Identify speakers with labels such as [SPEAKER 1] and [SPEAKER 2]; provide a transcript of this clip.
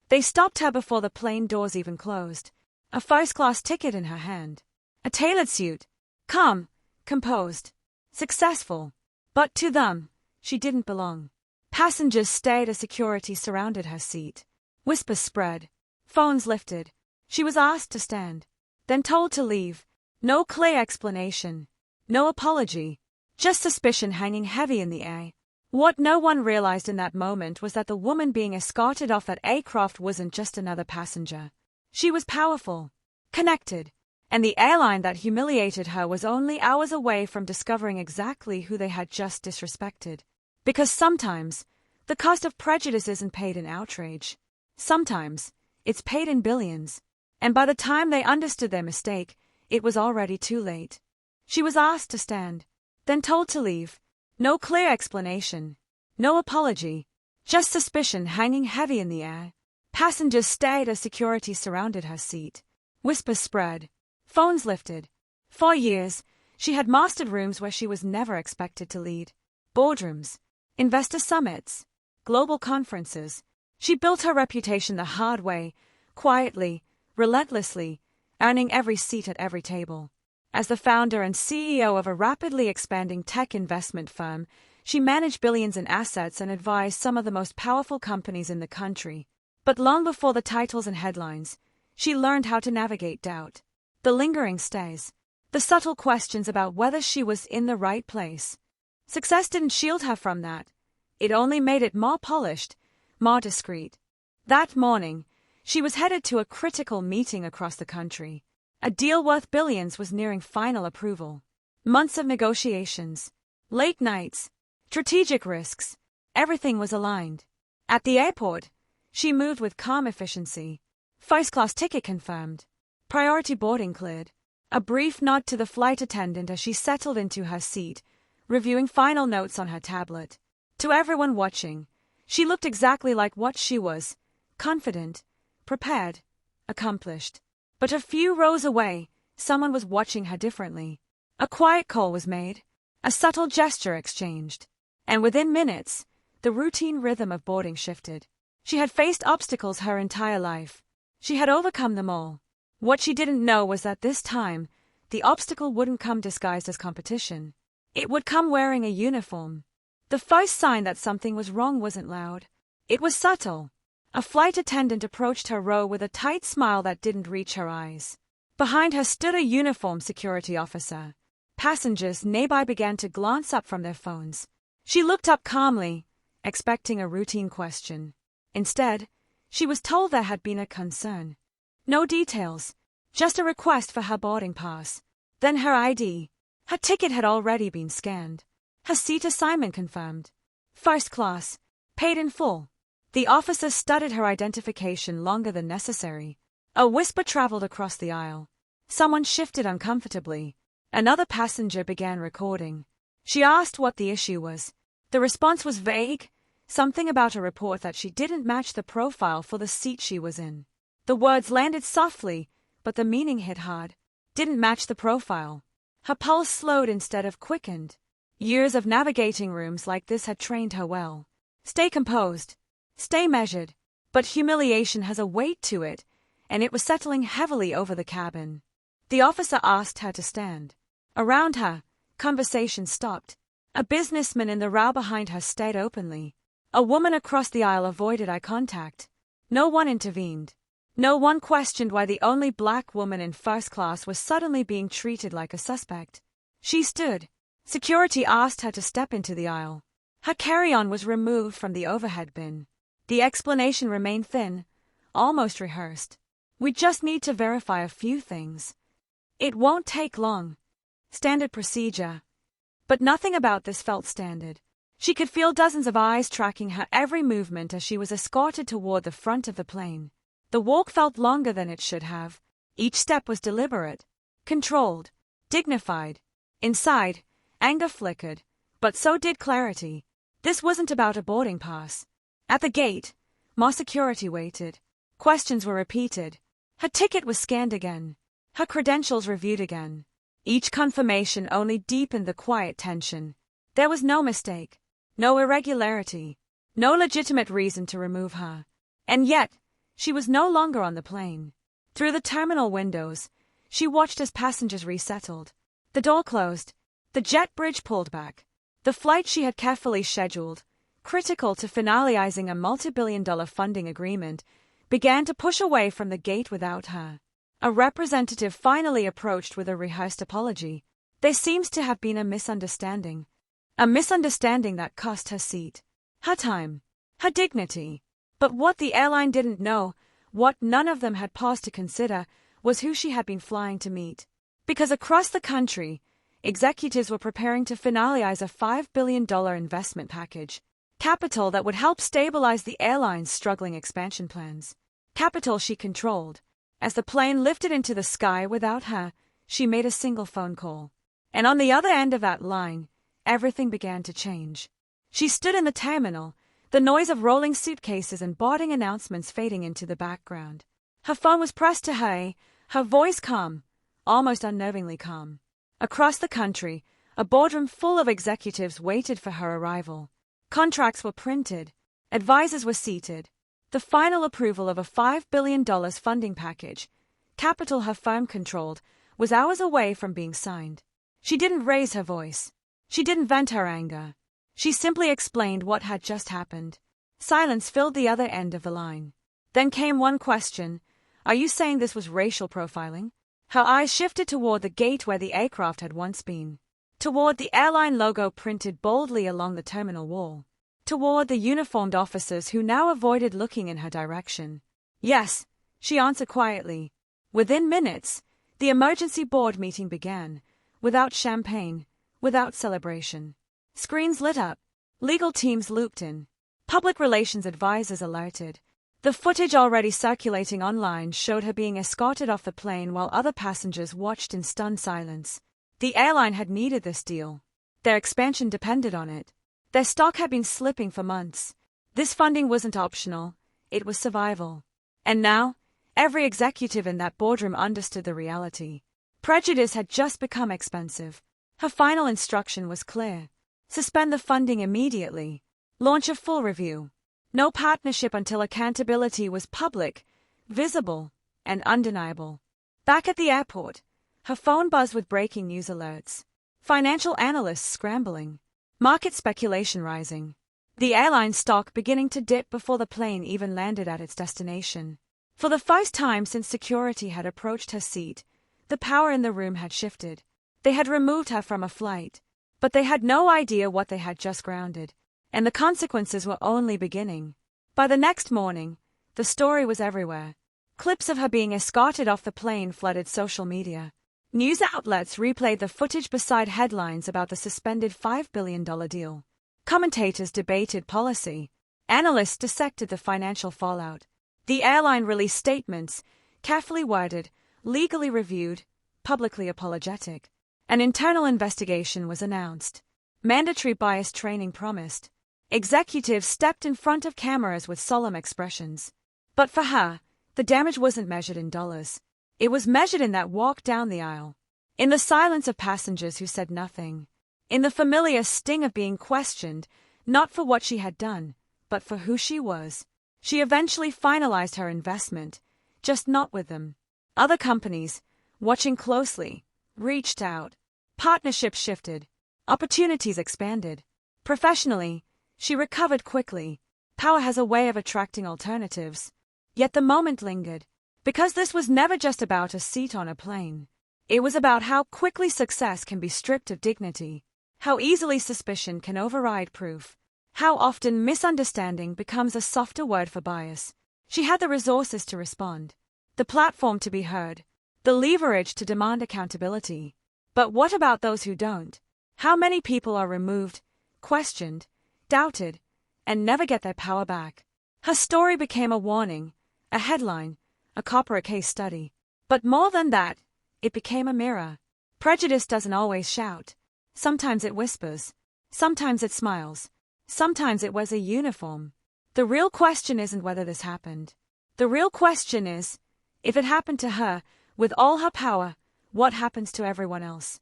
[SPEAKER 1] They stopped her before the plane doors even closed, a first-class ticket in her hand. A tailored suit, calm, composed, successful. But to them, she didn't belong. Passengers stared as security surrounded her seat. Whispers spread. Phones lifted. She was asked to stand, then told to leave. No clear explanation. No apology. Just suspicion hanging heavy in the air. What no one realized in that moment was that the woman being escorted off that aircraft wasn't just another passenger. She was powerful, connected, and the airline that humiliated her was only hours away from discovering exactly who they had just disrespected. Because sometimes, the cost of prejudice isn't paid in outrage. Sometimes, it's paid in billions. And by the time they understood their mistake, it was already too late. She was asked to stand, then told to leave. No clear explanation. No apology. Just suspicion hanging heavy in the air. Passengers stared as security surrounded her seat. Whispers spread. Phones lifted. For years, she had mastered rooms where she was never expected to lead. Boardrooms, investor summits, global conferences. She built her reputation the hard way, quietly, relentlessly, earning every seat at every table. As the founder and CEO of a rapidly expanding tech investment firm, she managed billions in assets and advised some of the most powerful companies in the country. But long before the titles and headlines, she learned how to navigate doubt. The lingering stares. The subtle questions about whether she was in the right place. Success didn't shield her from that. It only made it more polished, more discreet. That morning, she was headed to a critical meeting across the country. A deal worth billions was nearing final approval. Months of negotiations, late nights, strategic risks, everything was aligned. At the airport, she moved with calm efficiency. First-class ticket confirmed. Priority boarding cleared. A brief nod to the flight attendant as she settled into her seat, reviewing final notes on her tablet. To everyone watching, she looked exactly like what she was, confident, prepared, accomplished. But a few rows away, someone was watching her differently. A quiet call was made, a subtle gesture exchanged, and within minutes, the routine rhythm of boarding shifted. She had faced obstacles her entire life. She had overcome them all. What she didn't know was that this time, the obstacle wouldn't come disguised as competition. It would come wearing a uniform. The first sign that something was wrong wasn't loud. It was subtle. A flight attendant approached her row with a tight smile that didn't reach her eyes. Behind her stood a uniformed security officer. Passengers nearby began to glance up from their phones. She looked up calmly, expecting a routine question. Instead, she was told there had been a concern. No details, just a request for her boarding pass. Then her ID. Her ticket had already been scanned. Her seat assignment confirmed. First class, paid in full. The officer studied her identification longer than necessary. A whisper traveled across the aisle. Someone shifted uncomfortably. Another passenger began recording. She asked what the issue was. The response was vague, something about a report that she didn't match the profile for the seat she was in. The words landed softly, but the meaning hit hard. Didn't match the profile. Her pulse slowed instead of quickened. Years of navigating rooms like this had trained her well. Stay composed. Stay measured. But humiliation has a weight to it, and it was settling heavily over the cabin. The officer asked her to stand. Around her, conversation stopped. A businessman in the row behind her stared openly. A woman across the aisle avoided eye contact. No one intervened. No one questioned why the only black woman in first class was suddenly being treated like a suspect. She stood. Security asked her to step into the aisle. Her carry-on was removed from the overhead bin. The explanation remained thin, almost rehearsed. We just need to verify a few things. It won't take long. Standard procedure. But nothing about this felt standard. She could feel dozens of eyes tracking her every movement as she was escorted toward the front of the plane. The walk felt longer than it should have. Each step was deliberate, controlled, dignified. Inside, anger flickered, but so did clarity. This wasn't about a boarding pass. At the gate, more security waited. Questions were repeated. Her ticket was scanned again. Her credentials reviewed again. Each confirmation only deepened the quiet tension. There was no mistake, no irregularity, no legitimate reason to remove her. And yet, She was no longer on the plane. Through the terminal windows, she watched as passengers resettled. The door closed. The jet bridge pulled back. The flight she had carefully scheduled, critical to finalizing a multi-billion-dollar funding agreement, began to push away from the gate without her. A representative finally approached with a rehearsed apology. There seems to have been a misunderstanding. A misunderstanding that cost her seat, her time, her dignity. But what the airline didn't know, what none of them had paused to consider, was who she had been flying to meet. Because across the country, executives were preparing to finalize a $5 billion investment package. Capital that would help stabilize the airline's struggling expansion plans. Capital she controlled. As the plane lifted into the sky without her, she made a single phone call. And on the other end of that line, everything began to change. She stood in the terminal, the noise of rolling suitcases and boarding announcements fading into the background. Her phone was pressed to her voice calm, almost unnervingly calm. Across the country, a boardroom full of executives waited for her arrival. Contracts were printed. Advisors were seated. The final approval of a $5 billion funding package, capital her firm controlled, was hours away from being signed. She didn't raise her voice. She didn't vent her anger. She simply explained what had just happened. Silence filled the other end of the line. Then came one question. Are you saying this was racial profiling? Her eyes shifted toward the gate where the aircraft had once been. Toward the airline logo printed boldly along the terminal wall. Toward the uniformed officers who now avoided looking in her direction. Yes, she answered quietly. Within minutes, the emergency board meeting began, without champagne, without celebration. Screens lit up. Legal teams looped in. Public relations advisors alerted. The footage already circulating online showed her being escorted off the plane while other passengers watched in stunned silence. The airline had needed this deal. Their expansion depended on it. Their stock had been slipping for months. This funding wasn't optional, it was survival. And now, every executive in that boardroom understood the reality. Prejudice had just become expensive. Her final instruction was clear. Suspend the funding immediately. Launch a full review. No partnership until accountability was public, visible, and undeniable. Back at the airport, her phone buzzed with breaking news alerts. Financial analysts scrambling. Market speculation rising. The airline stock beginning to dip before the plane even landed at its destination. For the first time since security had approached her seat, the power in the room had shifted. They had removed her from a flight, but they had no idea what they had just grounded, and the consequences were only beginning. By the next morning, the story was everywhere. Clips of her being escorted off the plane flooded social media. News outlets replayed the footage beside headlines about the suspended $5 billion deal. Commentators debated policy. Analysts dissected the financial fallout. The airline released statements, carefully worded, legally reviewed, publicly apologetic. An internal investigation was announced. Mandatory bias training promised. Executives stepped in front of cameras with solemn expressions. But for her, the damage wasn't measured in dollars. It was measured in that walk down the aisle. In the silence of passengers who said nothing. In the familiar sting of being questioned, not for what she had done, but for who she was. She eventually finalized her investment, just not with them. Other companies, watching closely, reached out. Partnerships shifted. Opportunities expanded. Professionally, she recovered quickly. Power has a way of attracting alternatives. Yet the moment lingered. Because this was never just about a seat on a plane. It was about how quickly success can be stripped of dignity. How easily suspicion can override proof. How often misunderstanding becomes a softer word for bias. She had the resources to respond. The platform to be heard. The leverage to demand accountability. But what about those who don't? How many people are removed, questioned, doubted, and never get their power back? Her story became a warning, a headline, a corporate case study. But more than that, it became a mirror. Prejudice doesn't always shout. Sometimes it whispers. Sometimes it smiles. Sometimes it wears a uniform. The real question isn't whether this happened. The real question is, if it happened to her, with all her power, what happens to everyone else?